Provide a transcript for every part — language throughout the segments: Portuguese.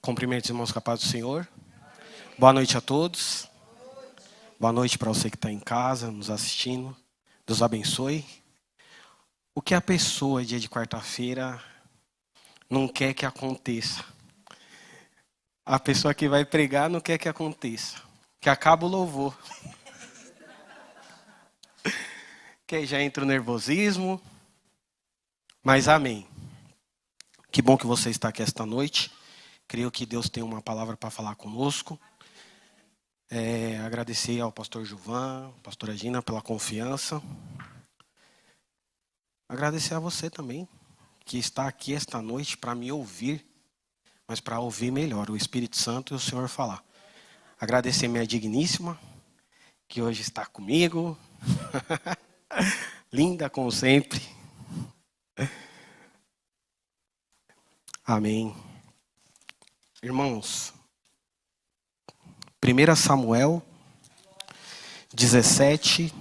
Cumprimento os irmãos com a paz do Senhor. Boa noite a todos. Boa noite para você que está em casa, nos assistindo. Deus abençoe. O que a pessoa, dia de quarta-feira, não quer que aconteça? A pessoa que vai pregar não quer que aconteça. Que acabe o louvor. Que aí já entra o nervosismo. Mas amém. Que bom que você está aqui esta noite. Creio que Deus tem uma palavra para falar conosco. Agradecer ao pastor Gilvan, pastora Gina, pela confiança. Agradecer a você também, que está aqui esta noite para me ouvir, mas para ouvir melhor o Espírito Santo e o Senhor falar. Agradecer minha digníssima, que hoje está comigo. Linda como sempre. Amém. Irmãos, 1 Samuel 17,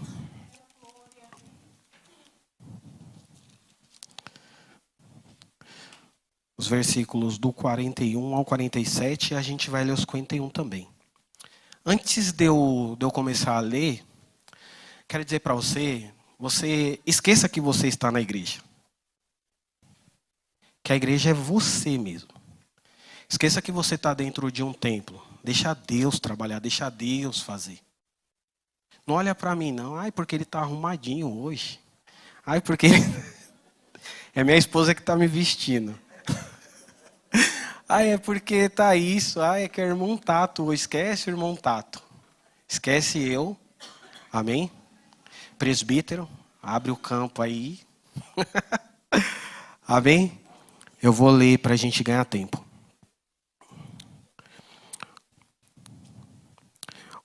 os versículos do 41 ao 47, a gente vai ler os 51 também. Antes de eu começar a ler, quero dizer para você esqueça que você está na igreja. Que a igreja é você mesmo. Esqueça que você está dentro de um templo. Deixa Deus trabalhar, deixa Deus fazer. Não olha para mim não. Ai, porque ele está arrumadinho hoje. Ai, porque é minha esposa que está me vestindo. Ai, é porque está isso. Ai, é que é irmão Tato. Esquece o irmão Tato. Esquece eu. Amém? Presbítero, abre o campo aí. Amém? Eu vou ler para a gente ganhar tempo.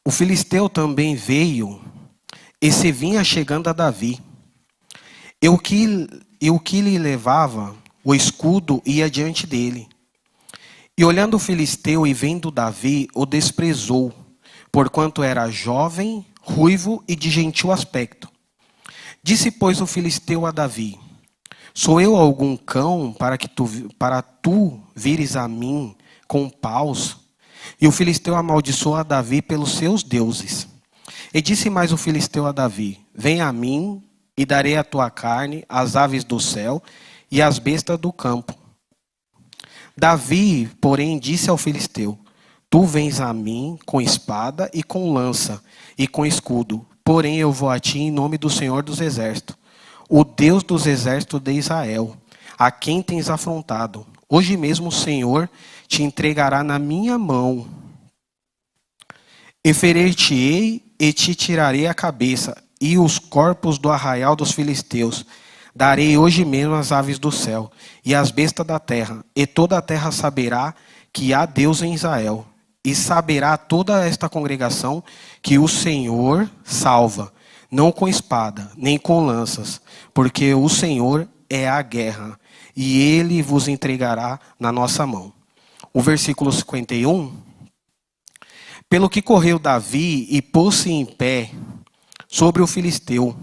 O filisteu também veio e se vinha chegando a Davi. E o que lhe levava, o escudo ia diante dele. E olhando o filisteu e vendo Davi, o desprezou, porquanto era jovem, ruivo e de gentil aspecto. Disse, pois, o filisteu a Davi: sou eu algum cão para tu vires a mim com paus? E o filisteu amaldiçoou a Davi pelos seus deuses. E disse mais o filisteu a Davi: vem a mim e darei a tua carne às aves do céu e às bestas do campo. Davi, porém, disse ao filisteu: tu vens a mim com espada e com lança e com escudo, porém eu vou a ti em nome do Senhor dos Exércitos, o Deus dos exércitos de Israel, a quem tens afrontado. Hoje mesmo o Senhor te entregará na minha mão. E ferir-te-ei e te tirarei a cabeça e os corpos do arraial dos filisteus. Darei hoje mesmo as aves do céu e as bestas da terra. E toda a terra saberá que há Deus em Israel. E saberá toda esta congregação que o Senhor salva, não com espada, nem com lanças, porque o Senhor é a guerra, e ele vos entregará na nossa mão. O versículo 51. Pelo que correu Davi e pôs-se em pé sobre o filisteu,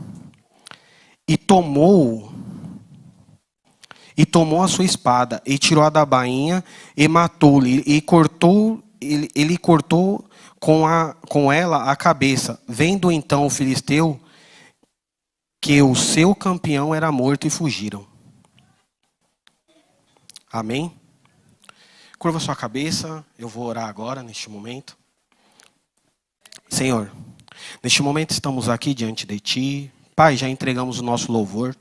e tomou a sua espada, e tirou-a da bainha, e matou-lhe, e cortou, ele cortou com ela a cabeça. Vendo então o filisteu que o seu campeão era morto, e fugiram. Amém? Curva sua cabeça, eu vou orar agora, neste momento. Senhor, neste momento estamos aqui diante de Ti. Pai, já entregamos o nosso louvor.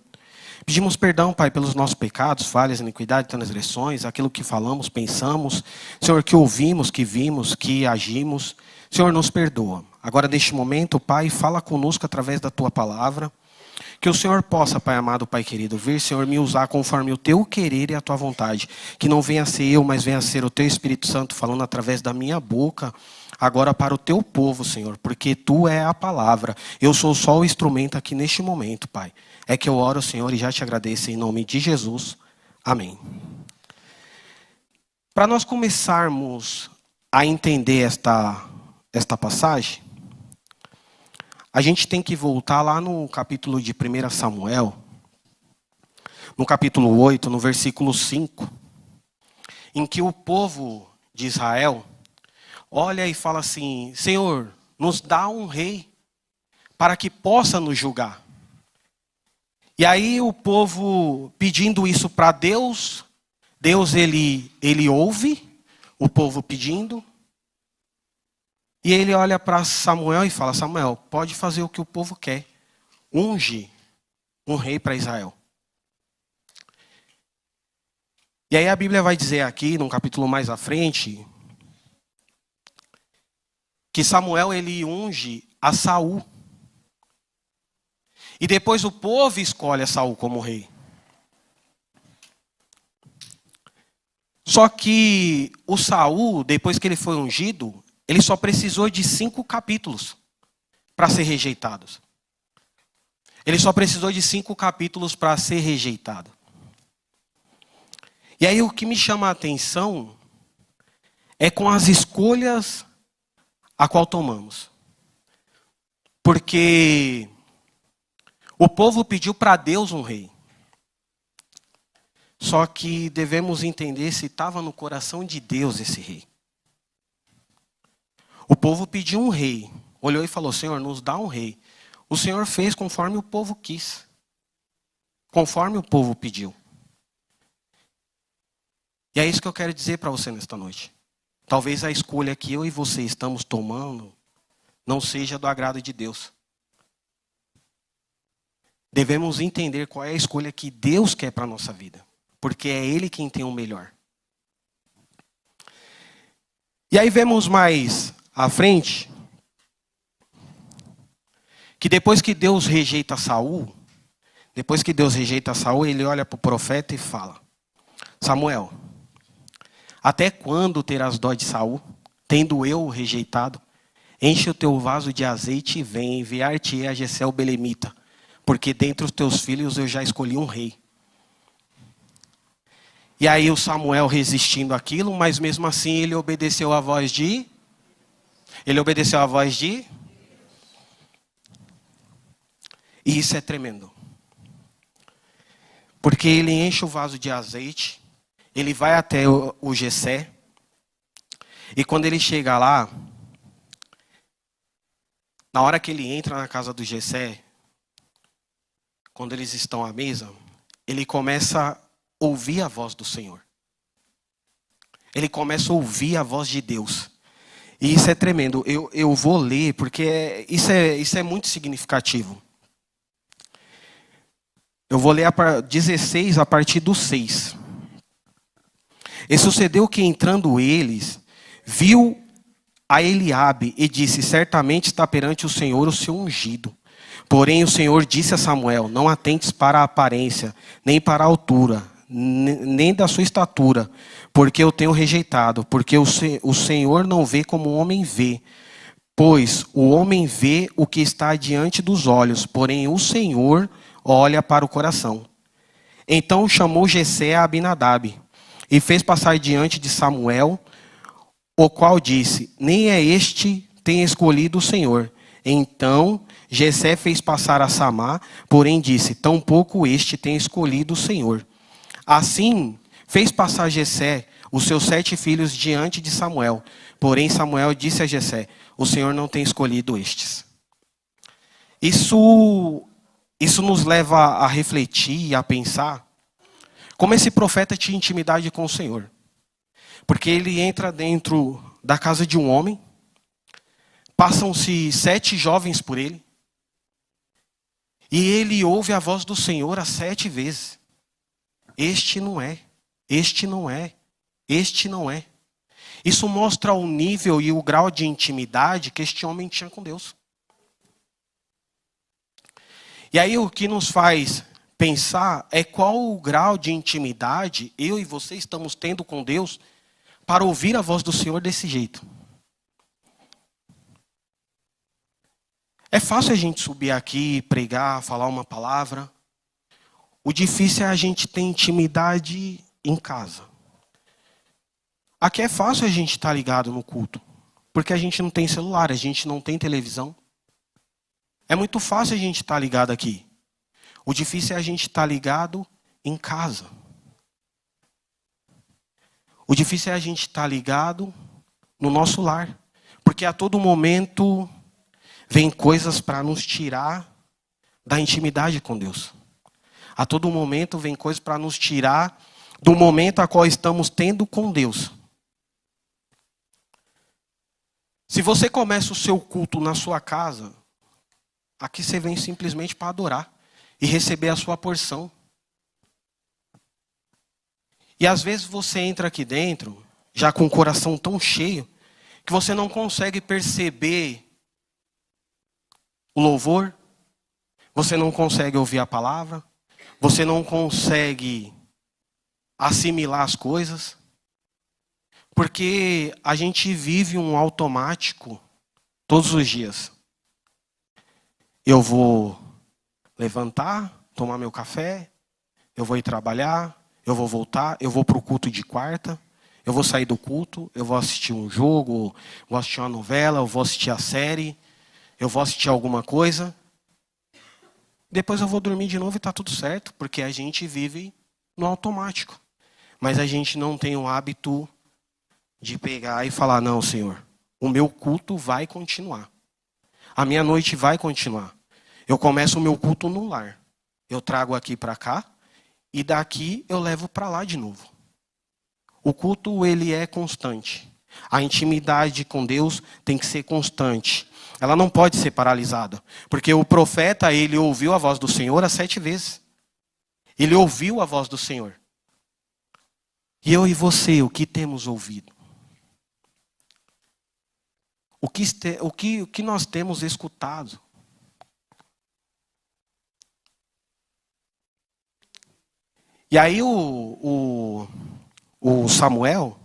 Pedimos perdão, Pai, pelos nossos pecados, falhas, iniquidades, transgressões, aquilo que falamos, pensamos. Senhor, que ouvimos, que vimos, que agimos. Senhor, nos perdoa. Agora, neste momento, Pai, fala conosco através da Tua palavra. Que o Senhor possa, Pai amado, Pai querido, vir, Senhor, me usar conforme o Teu querer e a Tua vontade. Que não venha a ser eu, mas venha a ser o Teu Espírito Santo falando através da minha boca, agora para o Teu povo, Senhor. Porque Tu é a palavra. Eu sou só o instrumento aqui neste momento, Pai. É que eu oro, Senhor, e já te agradeço em nome de Jesus. Amém. Para nós começarmos a entender esta passagem, a gente tem que voltar lá no capítulo de 1 Samuel, no capítulo 8, no versículo 5, em que o povo de Israel olha e fala assim: Senhor, nos dá um rei para que possa nos julgar. E aí o povo pedindo isso para Deus, Deus ele ouve o povo pedindo. E ele olha para Samuel e fala: Samuel, pode fazer o que o povo quer. Unge um rei para Israel. E aí a Bíblia vai dizer aqui, num capítulo mais à frente, que Samuel ele unge a Saul. E depois o povo escolhe a Saul como rei. Só que o Saul, depois que ele foi ungido, ele só precisou de 5 capítulos para ser rejeitado. Ele só precisou de 5 capítulos para ser rejeitado. E aí o que me chama a atenção é com as escolhas a qual tomamos. Porque o povo pediu para Deus um rei. Só que devemos entender se estava no coração de Deus esse rei. O povo pediu um rei. Olhou e falou: Senhor, nos dá um rei. O Senhor fez conforme o povo quis. Conforme o povo pediu. E é isso que eu quero dizer para você nesta noite. Talvez a escolha que eu e você estamos tomando não seja do agrado de Deus. Devemos entender qual é a escolha que Deus quer para a nossa vida. Porque é Ele quem tem o melhor. E aí vemos mais à frente que depois que Deus rejeita Saul, ele olha para o profeta e fala: Samuel, até quando terás dó de Saul, tendo eu o rejeitado? Enche o teu vaso de azeite e vem, enviar-te a Jessé o belemita, porque dentre os teus filhos eu já escolhi um rei. E aí o Samuel resistindo àquilo, mas mesmo assim ele obedeceu à voz de... E isso é tremendo. Porque ele enche o vaso de azeite, ele vai até o Jessé, e quando ele chega lá, na hora que ele entra na casa do Jessé, quando eles estão à mesa, ele começa a ouvir a voz do Senhor. Ele começa a ouvir a voz de Deus. E isso é tremendo. Eu vou ler, porque isso é muito significativo. Eu vou ler 16 a partir do 6. E sucedeu que entrando eles, viu a Eliabe e disse: certamente está perante o Senhor o seu ungido. Porém o Senhor disse a Samuel: não atentes para a aparência, nem para a altura, nem da sua estatura, porque eu tenho rejeitado, porque o Senhor não vê como o homem vê. Pois o homem vê o que está diante dos olhos, porém o Senhor olha para o coração. Então chamou Jessé a Abinadab e fez passar diante de Samuel, o qual disse: nem é este tem escolhido o Senhor. Então Jessé fez passar a Samá, porém disse: tampouco este tem escolhido o Senhor. Assim fez passar Jessé os seus 7 filhos diante de Samuel. Porém Samuel disse a Jessé: o Senhor não tem escolhido estes. Isso nos leva a refletir e a pensar como esse profeta tinha intimidade com o Senhor. Porque ele entra dentro da casa de um homem, passam-se 7 jovens por ele, e ele ouve a voz do Senhor as 7 vezes. Este não é, este não é, este não é. Isso mostra o nível e o grau de intimidade que este homem tinha com Deus. E aí o que nos faz pensar é qual o grau de intimidade eu e você estamos tendo com Deus para ouvir a voz do Senhor desse jeito. É fácil a gente subir aqui, pregar, falar uma palavra. O difícil é a gente ter intimidade em casa. Aqui é fácil a gente estar ligado no culto, porque a gente não tem celular, a gente não tem televisão. É muito fácil a gente estar ligado aqui. O difícil é a gente estar ligado em casa. O difícil é a gente estar ligado no nosso lar. Porque a todo momento vem coisas para nos tirar da intimidade com Deus. A todo momento vem coisas para nos tirar do momento a qual estamos tendo com Deus. Se você começa o seu culto na sua casa, aqui você vem simplesmente para adorar e receber a sua porção. E às vezes você entra aqui dentro, já com o coração tão cheio, que você não consegue perceber o louvor, você não consegue ouvir a palavra, você não consegue assimilar as coisas, porque a gente vive um automático todos os dias. Eu vou levantar, tomar meu café, eu vou ir trabalhar, eu vou voltar, eu vou para o culto de quarta, eu vou sair do culto, eu vou assistir um jogo, vou assistir uma novela, eu vou assistir a série, eu vou assistir alguma coisa. Depois eu vou dormir de novo e está tudo certo, porque a gente vive no automático. Mas a gente não tem o hábito de pegar e falar, não, Senhor, o meu culto vai continuar. A minha noite vai continuar. Eu começo o meu culto no lar. Eu trago aqui para cá e daqui eu levo para lá de novo. O culto, ele é constante. A intimidade com Deus tem que ser constante. Ela não pode ser paralisada. Porque o profeta, ele ouviu a voz do Senhor as 7 vezes. Ele ouviu a voz do Senhor. E eu e você, o que temos ouvido? O que nós temos escutado? E aí o Samuel,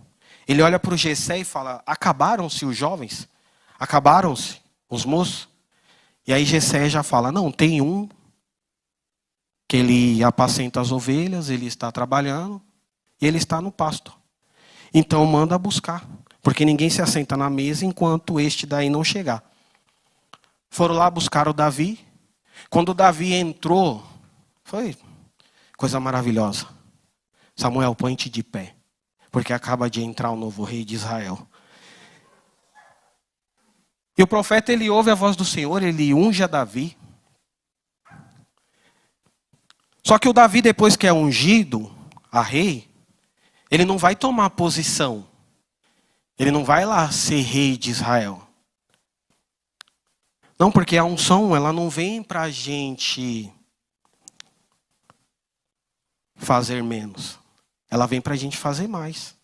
ele olha para o Jessé e fala, acabaram-se os jovens? Acabaram-se os moços? E aí Jessé já fala, não, tem um que ele apacenta as ovelhas, ele está trabalhando e ele está no pasto. Então manda buscar, porque ninguém se assenta na mesa enquanto este daí não chegar. Foram lá buscar o Davi. Quando o Davi entrou, foi coisa maravilhosa. Samuel, põe-te de pé, porque acaba de entrar o novo rei de Israel. E o profeta, ele ouve a voz do Senhor, ele unge a Davi. Só que o Davi, depois que é ungido a rei, ele não vai tomar posição. Ele não vai lá ser rei de Israel. Não, porque a unção, ela não vem para a gente fazer menos. Ela vem para a gente fazer mais.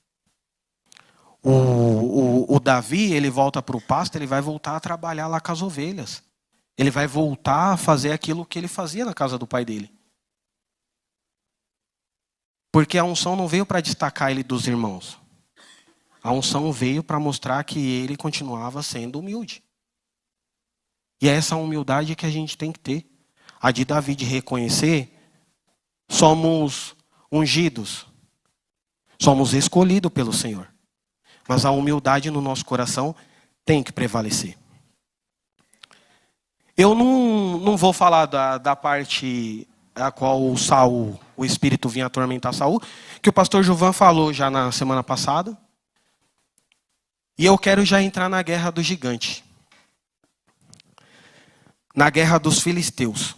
O Davi, ele volta para o pasto, ele vai voltar a trabalhar lá com as ovelhas. Ele vai voltar a fazer aquilo que ele fazia na casa do pai dele. Porque a unção não veio para destacar ele dos irmãos. A unção veio para mostrar que ele continuava sendo humilde. E é essa humildade que a gente tem que ter. A de Davi de reconhecer, somos ungidos. Somos escolhidos pelo Senhor. Mas a humildade no nosso coração tem que prevalecer. Eu não vou falar da parte a qual o Espírito vinha atormentar Saul, que o pastor Gilvan falou já na semana passada. E eu quero já entrar na guerra do gigante. Na guerra dos filisteus.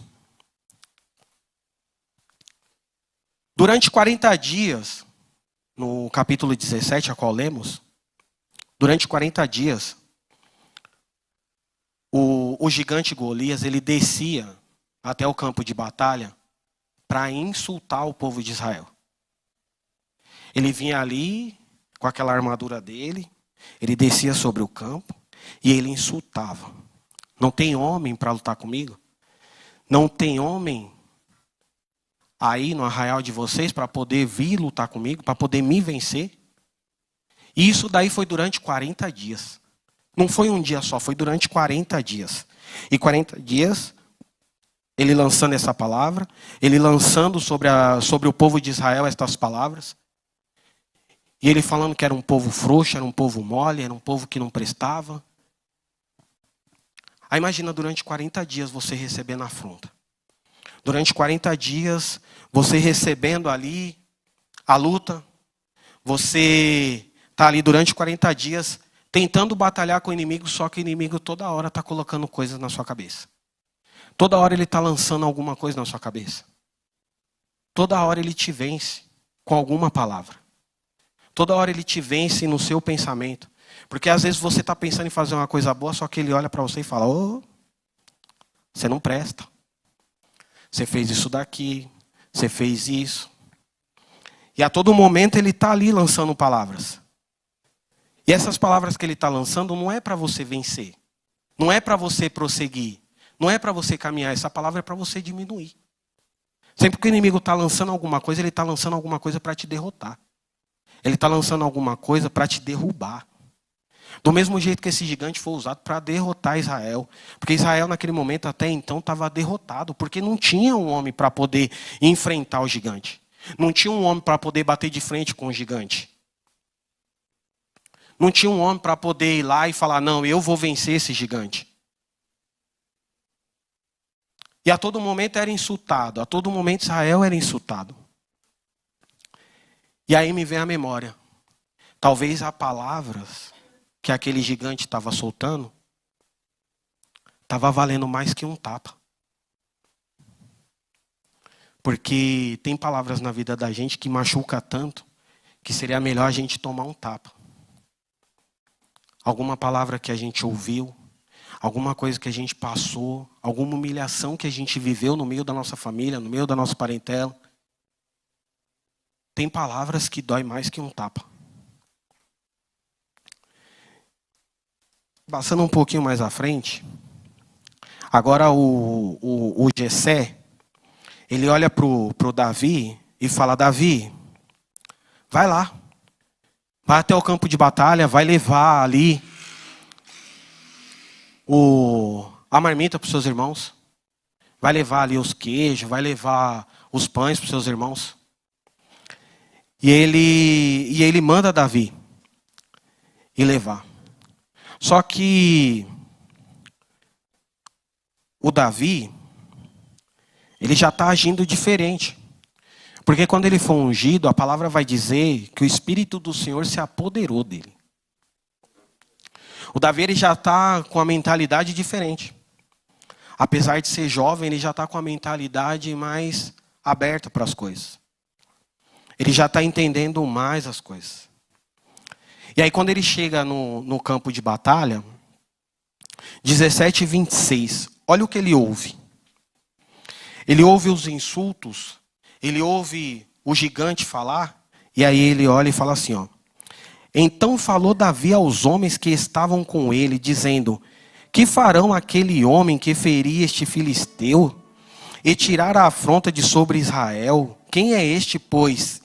Durante 40 dias, no capítulo 17, a qual lemos, durante 40 dias, o gigante Golias, ele descia até o campo de batalha para insultar o povo de Israel. Ele vinha ali com aquela armadura dele, ele descia sobre o campo e ele insultava. Não tem homem para lutar comigo? Não tem homem aí no arraial de vocês para poder vir lutar comigo, para poder me vencer? E isso daí foi durante 40 dias. Não foi um dia só, foi durante 40 dias. E 40 dias, ele lançando essa palavra, ele lançando sobre o povo de Israel estas palavras. E ele falando que era um povo frouxo, era um povo mole, era um povo que não prestava. Aí imagina durante 40 dias você recebendo a afronta. Durante 40 dias você recebendo ali a luta. Você está ali durante 40 dias tentando batalhar com o inimigo, só que o inimigo toda hora está colocando coisas na sua cabeça. Toda hora ele está lançando alguma coisa na sua cabeça. Toda hora ele te vence com alguma palavra. Toda hora ele te vence no seu pensamento. Porque às vezes você está pensando em fazer uma coisa boa, só que ele olha para você e fala: ô, você não presta. Você fez isso daqui, você fez isso. E a todo momento ele está ali lançando palavras. E essas palavras que ele está lançando não é para você vencer. Não é para você prosseguir. Não é para você caminhar. Essa palavra é para você diminuir. Sempre que o inimigo está lançando alguma coisa, ele está lançando alguma coisa para te derrotar. Ele está lançando alguma coisa para te derrubar. Do mesmo jeito que esse gigante foi usado para derrotar Israel. Porque Israel naquele momento até então estava derrotado. Porque não tinha um homem para poder enfrentar o gigante. Não tinha um homem para poder bater de frente com o gigante. Não tinha um homem para poder ir lá e falar: não, eu vou vencer esse gigante. E a todo momento era insultado. A todo momento Israel era insultado. E aí me vem a memória. Talvez as palavras que aquele gigante estava soltando estava valendo mais que um tapa. Porque tem palavras na vida da gente que machuca tanto que seria melhor a gente tomar um tapa. Alguma palavra que a gente ouviu, alguma coisa que a gente passou, alguma humilhação que a gente viveu no meio da nossa família, no meio da nossa parentela. Tem palavras que dói mais que um tapa. Passando um pouquinho mais à frente, agora o Jessé, ele olha pro Davi e fala: Davi, vai lá. Vai até o campo de batalha, vai levar ali a marmita para os seus irmãos. Vai levar ali os queijos, vai levar os pães para os seus irmãos. E ele manda Davi ir levar. Só que o Davi, ele já está agindo diferente. Porque quando ele foi ungido, a palavra vai dizer que o Espírito do Senhor se apoderou dele. O Davi ele já está com a mentalidade diferente. Apesar de ser jovem, ele já está com a mentalidade mais aberta para as coisas. Ele já está entendendo mais as coisas. E aí quando ele chega no campo de batalha, 17:26, olha o que ele ouve. Ele ouve os insultos, ele ouve o gigante falar, e aí ele olha e fala assim, ó: então falou Davi aos homens que estavam com ele, dizendo: que farão aquele homem que ferir este filisteu e tirar a afronta de sobre Israel? Quem é este, pois,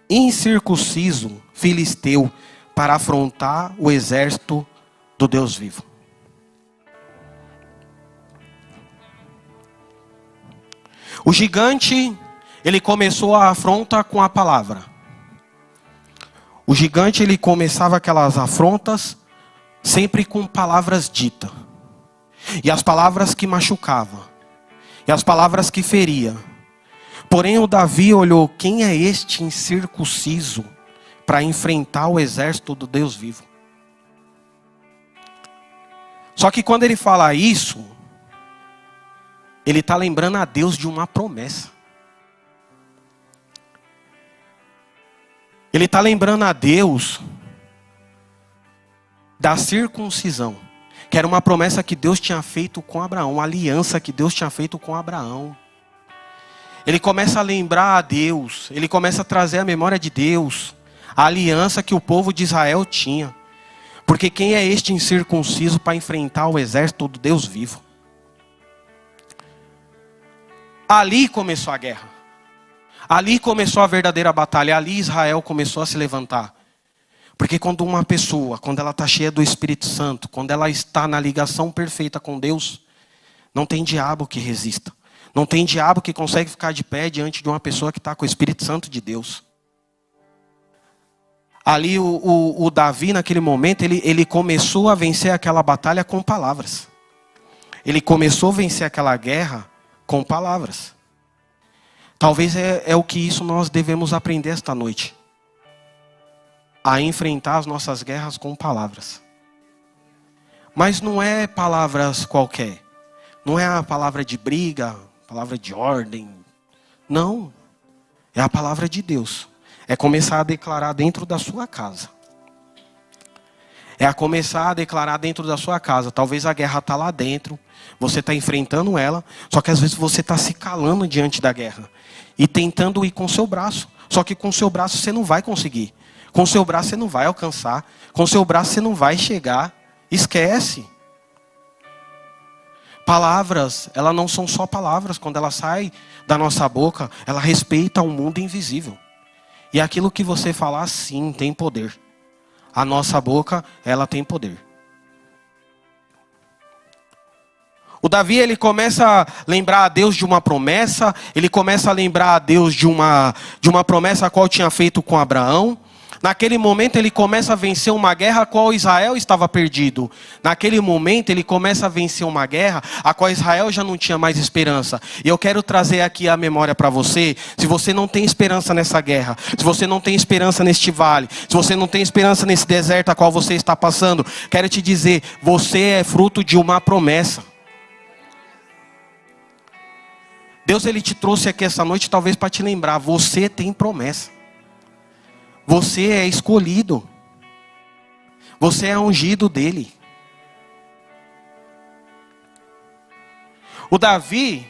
incircunciso filisteu, para afrontar o exército do Deus vivo? O gigante, ele começou a afronta com a palavra. O gigante, ele começava aquelas afrontas sempre com palavras ditas. E as palavras que machucavam. E as palavras que feriam. Porém o Davi olhou: quem é este incircunciso para enfrentar o exército do Deus vivo? Só que quando ele fala isso, ele está lembrando a Deus de uma promessa. Ele está lembrando a Deus da circuncisão, que era uma promessa que Deus tinha feito com Abraão, uma aliança que Deus tinha feito com Abraão. Ele começa a lembrar a Deus, ele começa a trazer a memória de Deus, a aliança que o povo de Israel tinha. Porque quem é este incircunciso para enfrentar o exército do Deus vivo? Ali começou a guerra. Ali começou a verdadeira batalha. Ali Israel começou a se levantar. Porque quando uma pessoa, quando ela está cheia do Espírito Santo, quando ela está na ligação perfeita com Deus, não tem diabo que resista. Não tem diabo que consegue ficar de pé diante de uma pessoa que está com o Espírito Santo de Deus. Ali o Davi, naquele momento, ele começou a vencer aquela batalha com palavras. Ele começou a vencer aquela guerra com palavras. Talvez é o que isso nós devemos aprender esta noite. a enfrentar as nossas guerras com palavras. Mas não é palavras qualquer. Não é a palavra de briga, palavra de ordem. Não. É a palavra de Deus. É começar a declarar dentro da sua casa. É a começar a declarar dentro da sua casa. Talvez a guerra está lá dentro. Você está enfrentando ela. Só que às vezes você está se calando diante da guerra. E tentando ir com o seu braço. Só que com o seu braço você não vai conseguir. Com o seu braço você não vai alcançar. Com o seu braço você não vai chegar. Esquece. Palavras, elas não são só palavras. Quando ela sai da nossa boca, ela respeita o mundo invisível. E aquilo que você falar, sim, tem poder. A nossa boca, ela tem poder. O Davi, ele começa a lembrar a Deus de uma promessa. Ele começa a lembrar a Deus de uma promessa a qual tinha feito com Abraão. Naquele momento ele começa a vencer uma guerra a qual Israel estava perdido. Naquele momento ele começa a vencer uma guerra a qual Israel já não tinha mais esperança. E eu quero trazer aqui a memória para você. Se você não tem esperança nessa guerra, se você não tem esperança neste vale, se você não tem esperança nesse deserto a qual você está passando, quero te dizer, você é fruto de uma promessa. Deus, ele te trouxe aqui essa noite talvez para te lembrar, você tem promessa. Você é escolhido. Você é ungido dele. O Davi,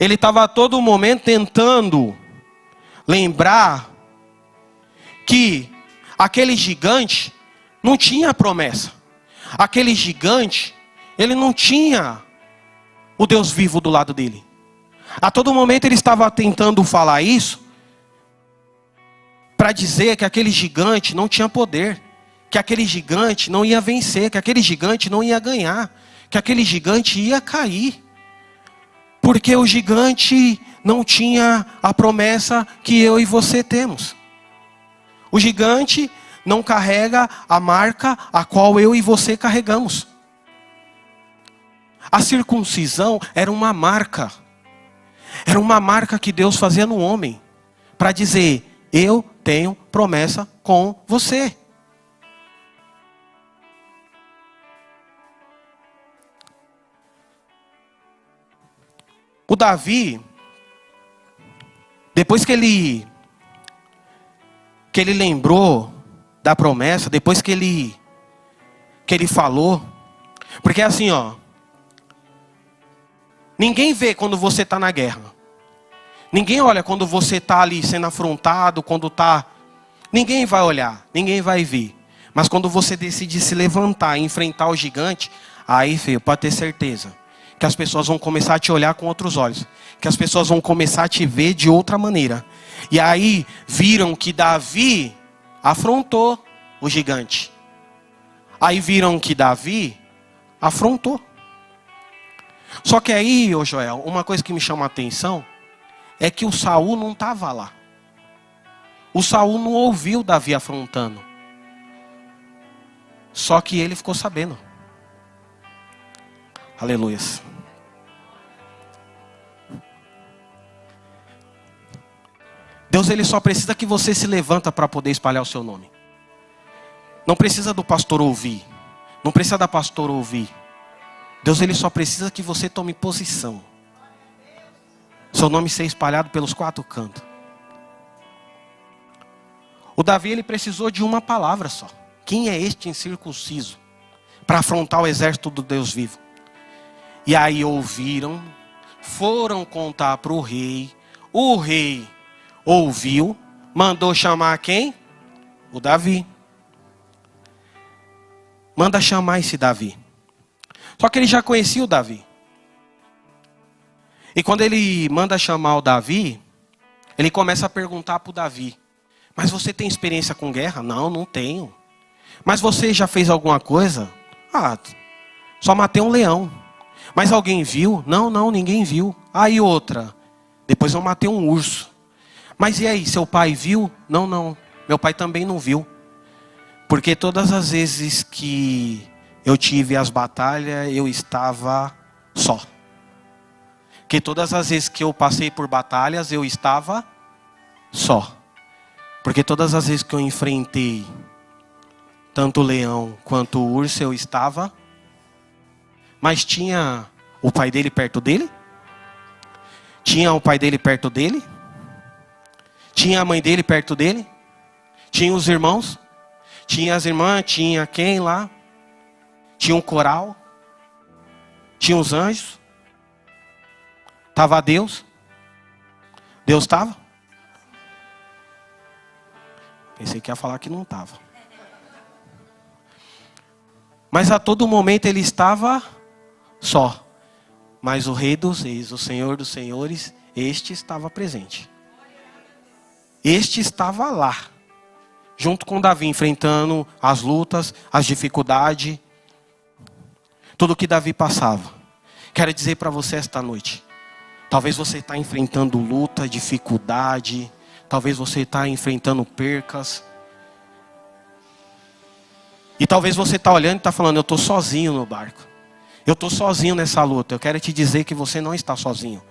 ele estava a todo momento tentando lembrar que aquele gigante não tinha promessa. Aquele gigante, ele não tinha o Deus vivo do lado dele. A todo momento ele estava tentando falar isso para dizer que aquele gigante não tinha poder, que aquele gigante não ia vencer, que aquele gigante não ia ganhar, que aquele gigante ia cair. Porque o gigante não tinha a promessa que eu e você temos. O gigante não carrega a marca a qual eu e você carregamos. A circuncisão era uma marca. Era uma marca que Deus fazia no homem. Para dizer, eu tenho promessa com você. O Davi, depois que ele lembrou da promessa, depois que ele falou, porque assim, ó, ninguém vê quando você está na guerra. Ninguém olha quando você está ali sendo afrontado, quando está... Ninguém vai olhar, ninguém vai ver. Mas quando você decide se levantar e enfrentar o gigante, aí, filho, pode ter certeza que as pessoas vão começar a te olhar com outros olhos. Que as pessoas vão começar a te ver de outra maneira. E aí, viram que Davi afrontou o gigante. Aí viram que Davi afrontou. Só que aí, ô Joel, uma coisa que me chama a atenção é que o Saul não estava lá. O Saul não ouviu Davi afrontando. Só que ele ficou sabendo. Aleluias. Deus, ele só precisa que você se levanta para poder espalhar o seu nome. Não precisa do pastor ouvir. Não precisa da pastora ouvir. Deus, ele só precisa que você tome posição. Seu nome ser espalhado pelos 4 cantos. O Davi, ele precisou de uma palavra só. Quem é este incircunciso? Para afrontar o exército do Deus vivo. E aí ouviram, foram contar para o rei. O rei ouviu, mandou chamar quem? O Davi. Manda chamar esse Davi. Só que ele já conhecia o Davi. E quando ele manda chamar o Davi, ele começa a perguntar para o Davi: mas você tem experiência com guerra? Não, não tenho. Mas você já fez alguma coisa? Ah, só matei um leão. Mas alguém viu? Não, ninguém viu. Aí outra, depois eu matei um urso. Mas e aí, seu pai viu? Não, meu pai também não viu. Porque todas as vezes que eu tive as batalhas, eu estava só. Que todas as vezes que eu passei por batalhas, eu estava só. Porque todas as vezes que eu enfrentei tanto o leão quanto o urso, eu estava. Mas tinha o pai dele perto dele? Tinha o pai dele perto dele? Tinha a mãe dele perto dele? Tinha os irmãos? Tinha as irmãs? Tinha quem lá? Tinha um coral? Tinha os anjos? Estava Deus? Deus estava? Pensei que ia falar que não estava. Mas a todo momento ele estava só. Mas o Rei dos Reis, o Senhor dos Senhores, este estava presente. Este estava lá, junto com Davi, enfrentando as lutas, as dificuldades, tudo que Davi passava. Quero dizer para você esta noite, talvez você está enfrentando luta, dificuldade, talvez você está enfrentando percas. E talvez você está olhando e está falando, eu estou sozinho no barco. Eu estou sozinho nessa luta. Eu quero te dizer que você não está sozinho.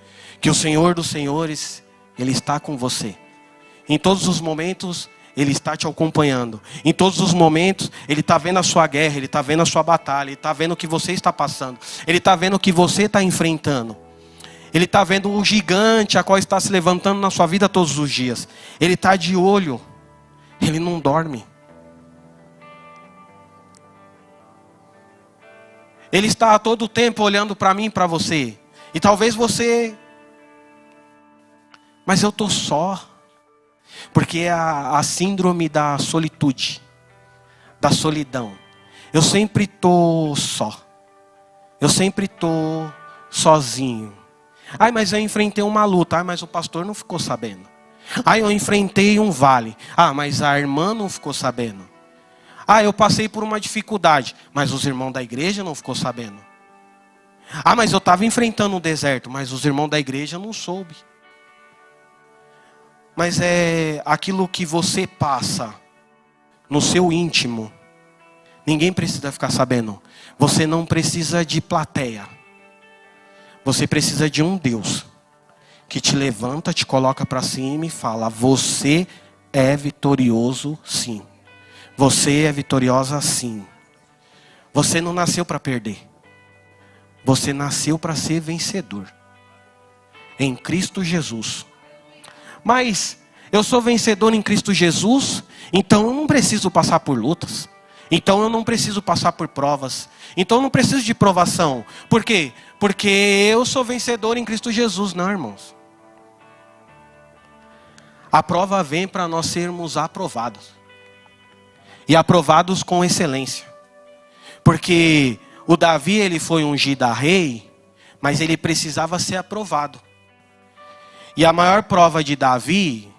Que o Senhor dos Senhores, Ele está com você. Em todos os momentos, Ele está te acompanhando. Em todos os momentos, Ele está vendo a sua guerra, Ele está vendo a sua batalha, Ele está vendo o que você está passando. Ele está vendo o que você está enfrentando. Ele está vendo o gigante a qual está se levantando na sua vida todos os dias. Ele está de olho. Ele não dorme. Ele está a todo tempo olhando para mim e para você. E talvez você... Mas eu estou só. Porque é a síndrome da solitude. Da solidão. Eu sempre estou só. Eu sempre estou sozinho. Ai, mas eu enfrentei uma luta. Ai, mas o pastor não ficou sabendo. Ai, eu enfrentei um vale. Ah, mas a irmã não ficou sabendo. Ah, eu passei por uma dificuldade, mas os irmãos da igreja não ficou sabendo. Ah, mas eu estava enfrentando um deserto, mas os irmãos da igreja não soube. Mas é aquilo que você passa no seu íntimo. Ninguém precisa ficar sabendo. Você não precisa de plateia. Você precisa de um Deus que te levanta, te coloca para cima e fala, você é vitorioso sim. Você é vitoriosa sim. Você não nasceu para perder. Você nasceu para ser vencedor. Em Cristo Jesus. Mas eu sou vencedor em Cristo Jesus, então eu não preciso passar por lutas. Então eu não preciso passar por provas. Então eu não preciso de provação. Por quê? Porque eu sou vencedor em Cristo Jesus, não, irmãos. A prova vem para nós sermos aprovados. E aprovados com excelência. Porque o Davi, ele foi ungido a rei, mas ele precisava ser aprovado. E a maior prova de Davi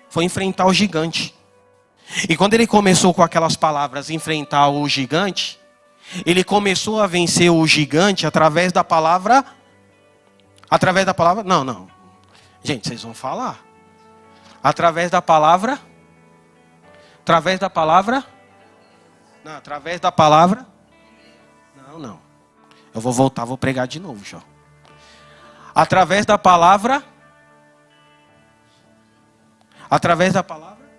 foi enfrentar o gigante. E quando ele começou com aquelas palavras, enfrentar o gigante, ele começou a vencer o gigante através da palavra. Através da palavra? Não. Gente, vocês vão falar. Através da palavra. Através da palavra? Não, através da palavra? Não. Eu vou voltar, vou pregar de novo, Jó. Através da palavra? Através da palavra?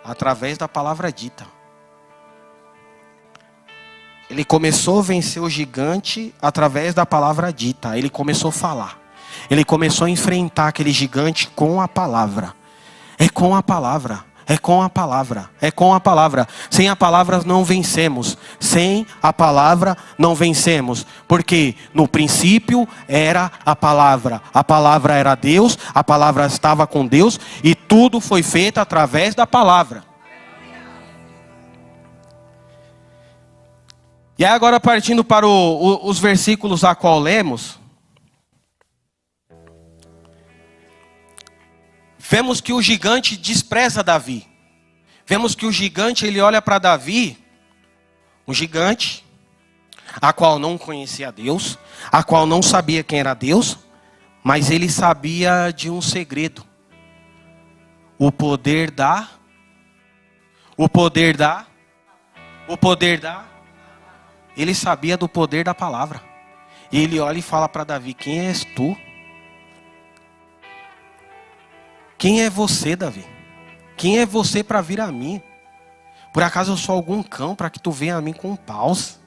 Através da palavra dita. Ele começou a vencer o gigante através da palavra dita. Ele começou a falar. Ele começou a enfrentar aquele gigante com a palavra. É com a palavra. É com a palavra, é com a palavra. Sem a palavra não vencemos. Sem a palavra não vencemos. Porque no princípio era a palavra era Deus, a palavra estava com Deus e tudo foi feito através da palavra. E aí agora partindo para os versículos a qual lemos. Vemos que o gigante despreza Davi. Vemos que o gigante, ele olha para Davi, um gigante, a qual não conhecia Deus, a qual não sabia quem era Deus, mas ele sabia de um segredo. O poder da. Ele sabia do poder da palavra. E ele olha e fala para Davi, quem és tu? Quem é você, Davi? Quem é você para vir a mim? Por acaso eu sou algum cão para que tu venha a mim com paus?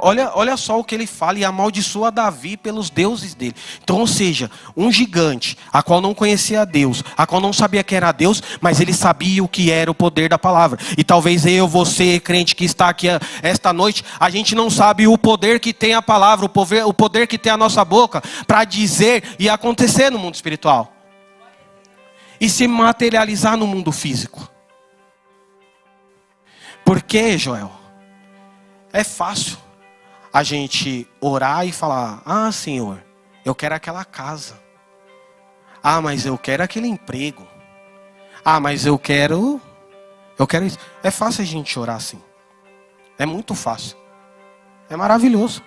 Olha só o que ele fala, e amaldiçoa Davi pelos deuses dele. Então, ou seja, um gigante, a qual não conhecia Deus, a qual não sabia que era Deus, mas ele sabia o que era o poder da palavra. E talvez eu, você, crente que está aqui esta noite, a gente não sabe o poder que tem a palavra, o poder que tem a nossa boca para dizer e acontecer no mundo espiritual. E se materializar no mundo físico. Por quê, Joel? É fácil a gente orar e falar: ah, Senhor, eu quero aquela casa. Ah, mas eu quero aquele emprego. Ah, mas eu quero isso. É fácil a gente orar assim. É muito fácil. É maravilhoso.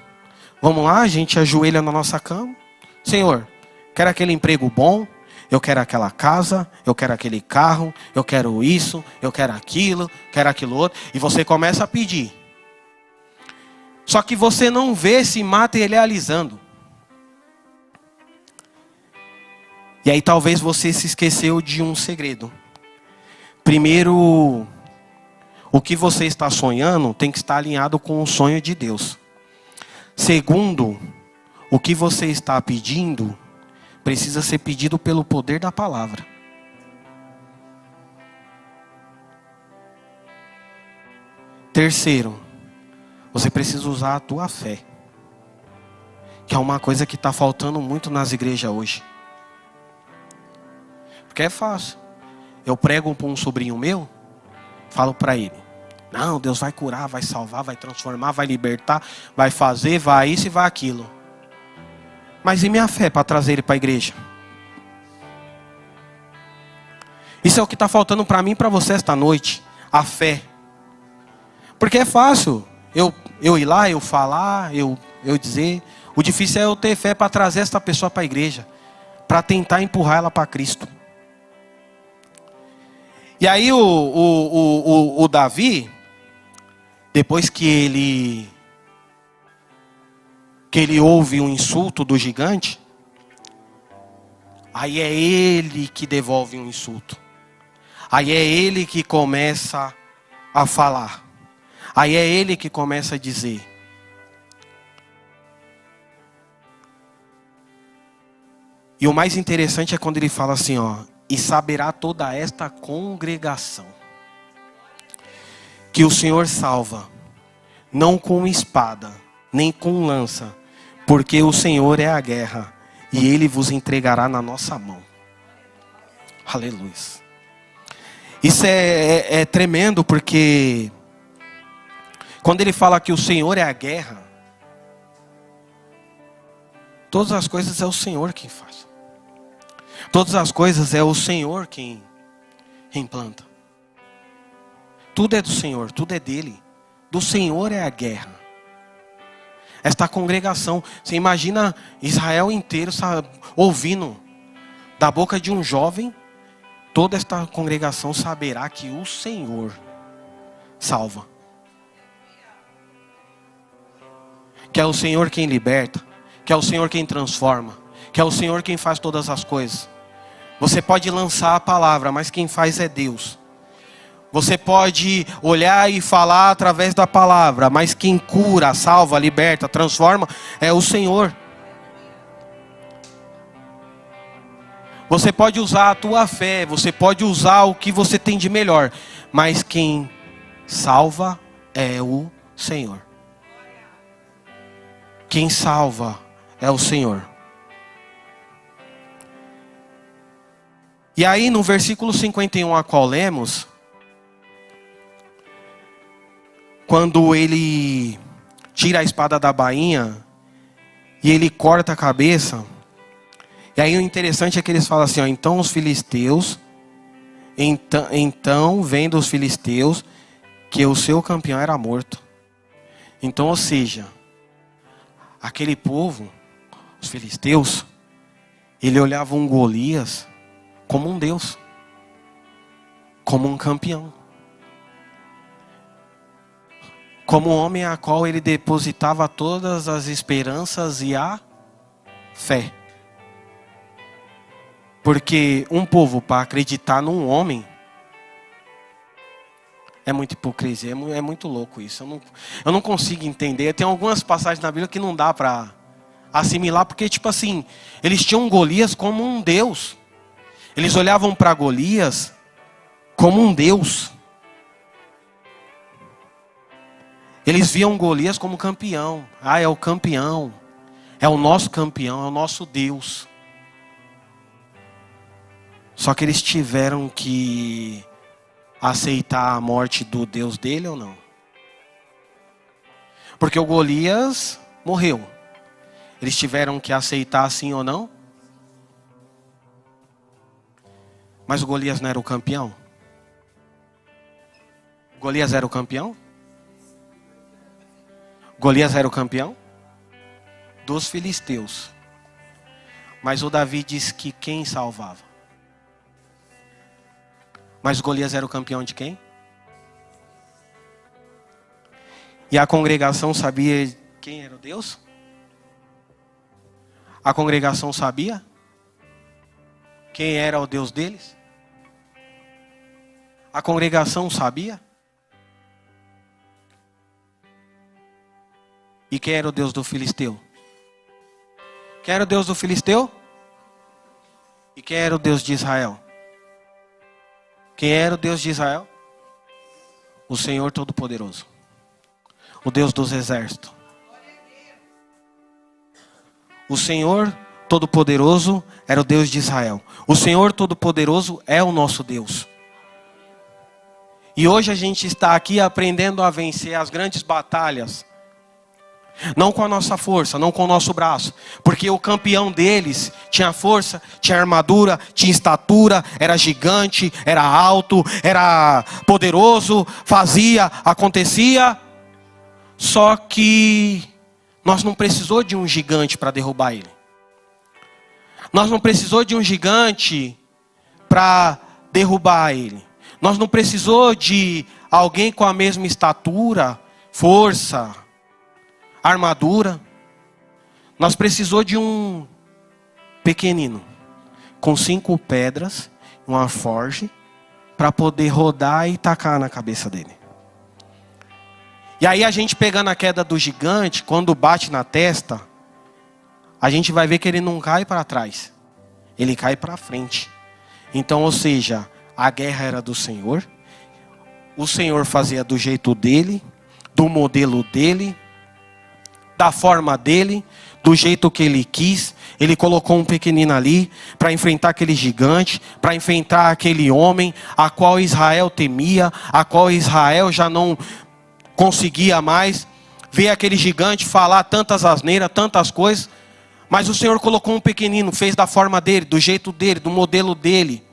Vamos lá, a gente ajoelha na nossa cama. Senhor, quero aquele emprego bom. Eu quero aquela casa, eu quero aquele carro, eu quero isso, eu quero aquilo outro. E você começa a pedir. Só que você não vê se materializando. E aí talvez você se esqueceu de um segredo. Primeiro, o que você está sonhando tem que estar alinhado com o sonho de Deus. Segundo, o que você está pedindo precisa ser pedido pelo poder da palavra. Terceiro, você precisa usar a tua fé. Que é uma coisa que está faltando muito nas igrejas hoje. Porque é fácil. Eu prego para um sobrinho meu, falo para ele: não, Deus vai curar, vai salvar, vai transformar, vai libertar, vai fazer, vai isso e vai aquilo. Mas e minha fé para trazer ele para a igreja? Isso é o que está faltando para mim e para você esta noite. A fé. Porque é fácil eu ir lá, eu falar, eu dizer. O difícil é eu ter fé para trazer esta pessoa para a igreja. Para tentar empurrar ela para Cristo. E aí o Davi, depois que ele ouve um insulto do gigante, aí é ele que devolve um insulto. Aí é ele que começa a falar. Aí é ele que começa a dizer. E o mais interessante é quando ele fala assim, ó: e saberá toda esta congregação que o Senhor salva, não com espada, nem com lança, porque o Senhor é a guerra, e Ele vos entregará na nossa mão. Aleluia. Isso é tremendo, porque quando ele fala que o Senhor é a guerra, todas as coisas é o Senhor quem faz. Todas as coisas é o Senhor quem implanta. Tudo é do Senhor, tudo é dele. Do Senhor é a guerra. Esta congregação, você imagina Israel inteiro ouvindo da boca de um jovem, toda esta congregação saberá que o Senhor salva. Que é o Senhor quem liberta, que é o Senhor quem transforma, que é o Senhor quem faz todas as coisas. Você pode lançar a palavra, mas quem faz é Deus. Você pode olhar e falar através da palavra, mas quem cura, salva, liberta, transforma é o Senhor. Você pode usar a tua fé, você pode usar o que você tem de melhor, mas quem salva é o Senhor. Quem salva é o Senhor. E aí no versículo 51 a qual lemos, quando ele tira a espada da bainha e ele corta a cabeça. E aí o interessante é que eles falam assim, ó: então os filisteus, então vendo os filisteus que o seu campeão era morto. Então, ou seja, aquele povo, os filisteus, ele olhava um Golias como um Deus, como um campeão. Como um homem a qual ele depositava todas as esperanças e a fé. Porque um povo para acreditar num homem é muita hipocrisia, é muito louco isso. Eu não consigo entender. Tem algumas passagens na Bíblia que não dá para assimilar, porque tipo assim, eles tinham Golias como um Deus. Eles olhavam para Golias como um Deus. Eles viam Golias como campeão. Ah, é o campeão. É o nosso campeão, é o nosso Deus. Só que eles tiveram que aceitar a morte do Deus dele ou não? Porque o Golias morreu. Eles tiveram que aceitar sim ou não? Mas o Golias não era o campeão? Golias era o campeão? Golias era o campeão? Dos filisteus. Mas o Davi disse que quem salvava? Mas Golias era o campeão de quem? E a congregação sabia quem era o Deus? A congregação sabia quem era o Deus deles? A congregação sabia? E quem era o Deus do filisteu? Quem era o Deus do filisteu? E quem era o Deus de Israel? Quem era o Deus de Israel? O Senhor Todo-Poderoso. O Deus dos exércitos. O Senhor Todo-Poderoso era o Deus de Israel. O Senhor Todo-Poderoso é o nosso Deus. E hoje a gente está aqui aprendendo a vencer as grandes batalhas. Não com a nossa força, não com o nosso braço. Porque o campeão deles tinha força, tinha armadura, tinha estatura, era gigante, era alto, era poderoso, fazia, acontecia. Só que nós não precisamos de um gigante para derrubar ele. Nós não precisamos de um gigante para derrubar ele. Nós não precisamos de alguém com a mesma estatura, força, armadura. Nós precisamos de um pequenino com 5 pedras, uma forge, para poder rodar e tacar na cabeça dele. E aí a gente pegando a queda do gigante, quando bate na testa, a gente vai ver que ele não cai para trás, ele cai para frente. Então, ou seja, a guerra era do Senhor, o Senhor fazia do jeito dele, do modelo dele, da forma dele, do jeito que ele quis. Ele colocou um pequenino ali para enfrentar aquele gigante, para enfrentar aquele homem a qual Israel temia, a qual Israel já não conseguia mais ver aquele gigante falar tantas asneiras, tantas coisas. Mas o Senhor colocou um pequenino, fez da forma dele, do jeito dele, do modelo dele.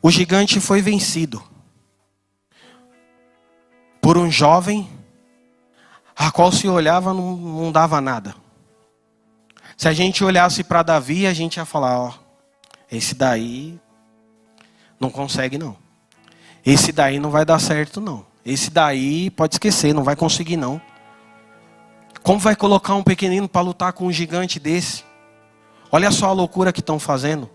O gigante foi vencido por um jovem a qual se olhava não dava nada. Se a gente olhasse para Davi, a gente ia falar, ó, esse daí não consegue não. Esse daí não vai dar certo não. Esse daí pode esquecer, não vai conseguir não. Como vai colocar um pequenino para lutar com um gigante desse? Olha só a loucura que estão fazendo.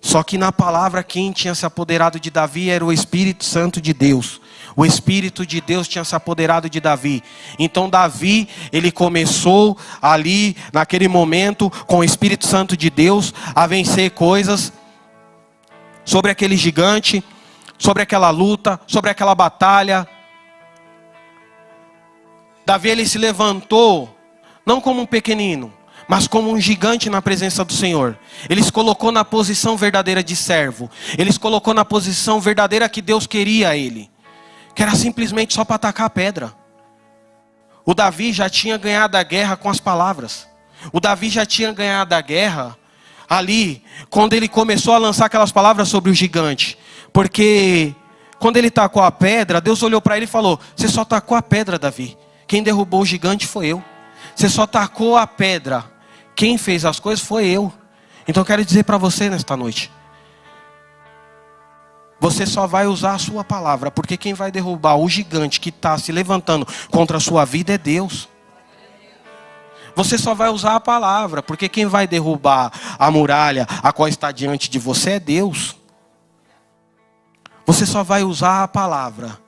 Só que na palavra quem tinha se apoderado de Davi era o Espírito Santo de Deus. O Espírito de Deus tinha se apoderado de Davi. Então Davi, ele começou ali, naquele momento, com o Espírito Santo de Deus, a vencer coisas sobre aquele gigante, sobre aquela luta, sobre aquela batalha. Davi, ele se levantou, não como um pequenino, mas como um gigante na presença do Senhor. Ele se colocou na posição verdadeira de servo. Ele se colocou na posição verdadeira que Deus queria a ele. Que era simplesmente só para atacar a pedra. O Davi já tinha ganhado a guerra com as palavras. O Davi já tinha ganhado a guerra ali, quando ele começou a lançar aquelas palavras sobre o gigante. Porque quando ele tacou a pedra, Deus olhou para ele e falou, você só tacou a pedra, Davi. Quem derrubou o gigante foi eu. Você só tacou a pedra. Quem fez as coisas foi eu. Então eu quero dizer para você nesta noite. Você só vai usar a sua palavra. Porque quem vai derrubar o gigante que está se levantando contra a sua vida é Deus. Você só vai usar a palavra, porque quem vai derrubar a muralha a qual está diante de você é Deus. Você só vai usar a palavra,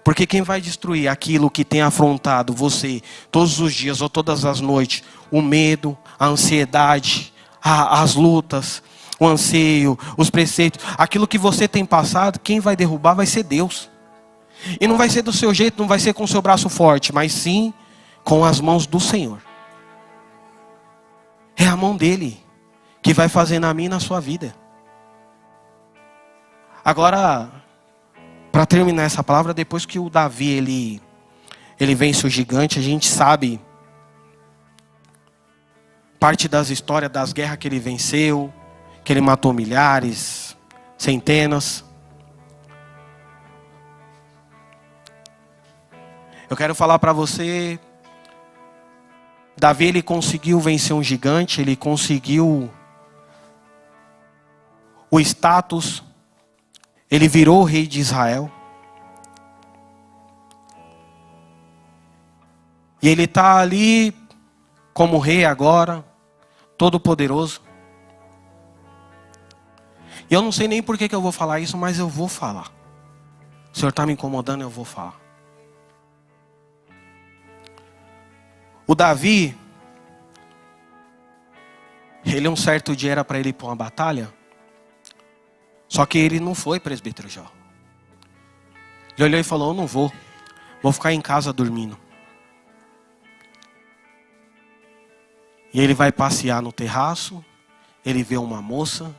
porque quem vai destruir aquilo que tem afrontado você todos os dias ou todas as noites, o medo, a ansiedade, as lutas, o anseio, os preceitos, aquilo que você tem passado, quem vai derrubar vai ser Deus. E não vai ser do seu jeito, não vai ser com o seu braço forte, mas sim com as mãos do Senhor. É a mão dele que vai fazer na minha e na sua vida. Agora, para terminar essa palavra, depois que o Davi ele vence o gigante, a gente sabe parte das histórias das guerras que ele venceu, que ele matou milhares, centenas. Eu quero falar para você, Davi ele conseguiu vencer um gigante, ele conseguiu o status, ele virou o rei de Israel. E ele está ali como rei agora, todo poderoso. E eu não sei nem por que eu vou falar isso, mas eu vou falar. O Senhor está me incomodando, eu vou falar. O Davi, ele um certo dia era para ele ir para uma batalha, só que ele não foi, presbítero Jó. Ele olhou e falou, eu não vou ficar em casa dormindo. E ele vai passear no terraço, ele vê uma moça,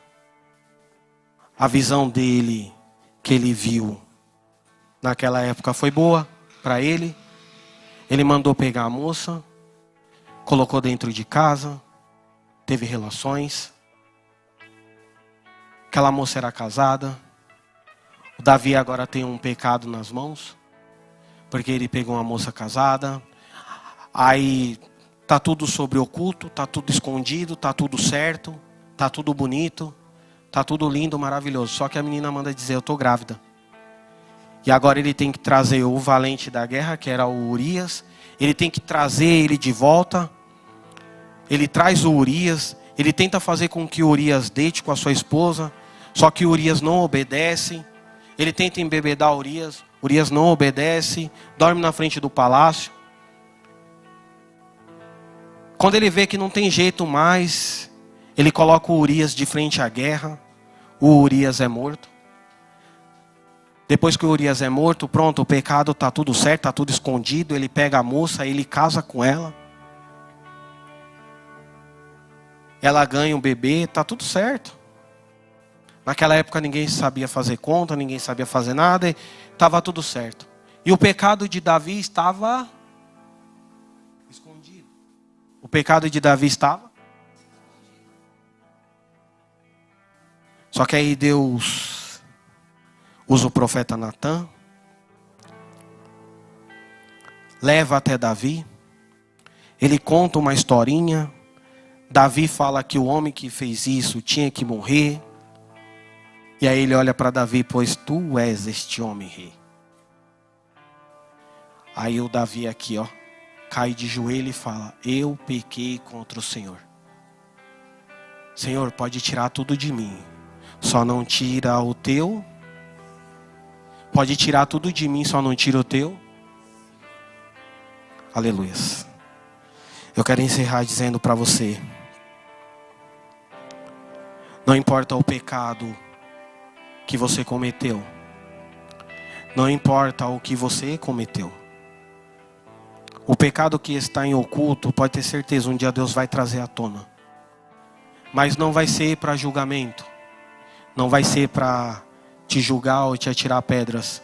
a visão dele, que ele viu naquela época foi boa para ele. Ele mandou pegar a moça, colocou dentro de casa, teve relações. Aquela moça era casada. O Davi agora tem um pecado nas mãos, porque ele pegou uma moça casada. Aí tá tudo sobre oculto, tá tudo escondido, tá tudo certo, tá tudo bonito, tá tudo lindo, maravilhoso. Só que a menina manda dizer, eu tô grávida. E agora ele tem que trazer o valente da guerra, que era o Urias. Ele tem que trazer ele de volta. Ele traz o Urias. Ele tenta fazer com que o Urias deite com a sua esposa. Só que o Urias não obedece. Ele tenta embebedar o Urias. O Urias não obedece. Dorme na frente do palácio. Quando ele vê que não tem jeito mais, ele coloca o Urias de frente à guerra. O Urias é morto. Depois que o Urias é morto, pronto, o pecado está tudo certo, está tudo escondido. Ele pega a moça, ele casa com ela. Ela ganha um bebê, está tudo certo. Naquela época ninguém sabia fazer conta, ninguém sabia fazer nada, estava tudo certo. E o pecado de Davi estava escondido. O pecado de Davi estava. Só que aí Deus usa o profeta Natan, leva até Davi, ele conta uma historinha. Davi fala que o homem que fez isso tinha que morrer. E aí ele olha para Davi, pois tu és este homem rei. Aí o Davi aqui, ó, cai de joelho e fala, eu pequei contra o Senhor. Senhor, pode tirar tudo de mim, só não tira o teu. Pode tirar tudo de mim, só não tira o teu. Aleluia. Eu quero encerrar dizendo para você, não importa o pecado que você cometeu, não importa o que você cometeu, o pecado que está em oculto, pode ter certeza, um dia Deus vai trazer à tona. Mas não vai ser para julgamento, não vai ser para te julgar ou te atirar pedras,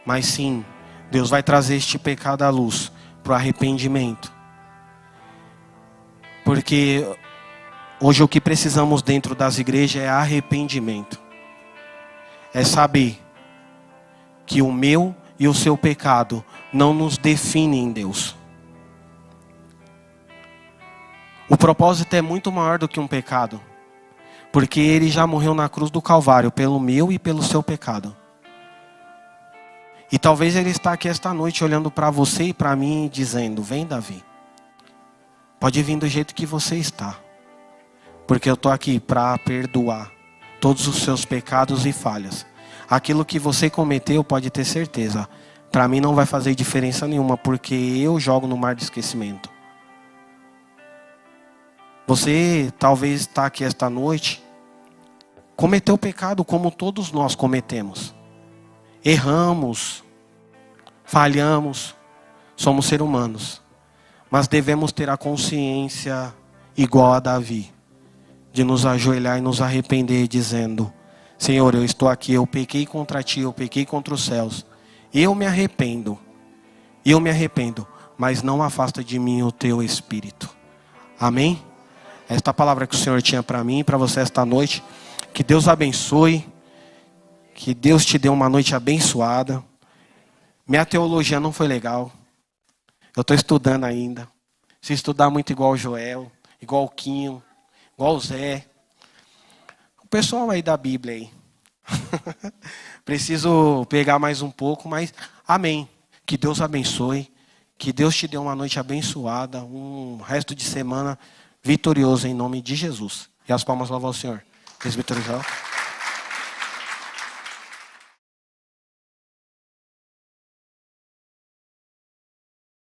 mas sim, Deus vai trazer este pecado à luz, para o arrependimento. Porque hoje o que precisamos dentro das igrejas é arrependimento. É saber que o meu e o seu pecado não nos definem em Deus. O propósito é muito maior do que um pecado. Porque ele já morreu na cruz do Calvário pelo meu e pelo seu pecado. E talvez ele está aqui esta noite olhando para você e para mim dizendo, vem Davi. Pode vir do jeito que você está. Porque eu estou aqui para perdoar todos os seus pecados e falhas. Aquilo que você cometeu, pode ter certeza, para mim não vai fazer diferença nenhuma, porque eu jogo no mar de esquecimento. Você talvez está aqui esta noite, cometeu pecado como todos nós cometemos. Erramos, falhamos, somos seres humanos. Mas devemos ter a consciência igual a Davi, de nos ajoelhar e nos arrepender, dizendo: Senhor, eu estou aqui, eu pequei contra ti, eu pequei contra os céus. Eu me arrependo, mas não afasta de mim o teu Espírito. Amém? Esta palavra que o Senhor tinha para mim e para você esta noite. Que Deus abençoe, que Deus te dê uma noite abençoada. Minha teologia não foi legal, eu estou estudando ainda. Se estudar muito igual o Joel, igual o Quinho, igual o Zé, o pessoal aí da Bíblia aí. Preciso pegar mais um pouco, mas amém. Que Deus abençoe, que Deus te dê uma noite abençoada, um resto de semana vitorioso em nome de Jesus. E as palmas louvam ao Senhor. Presbítero Joel.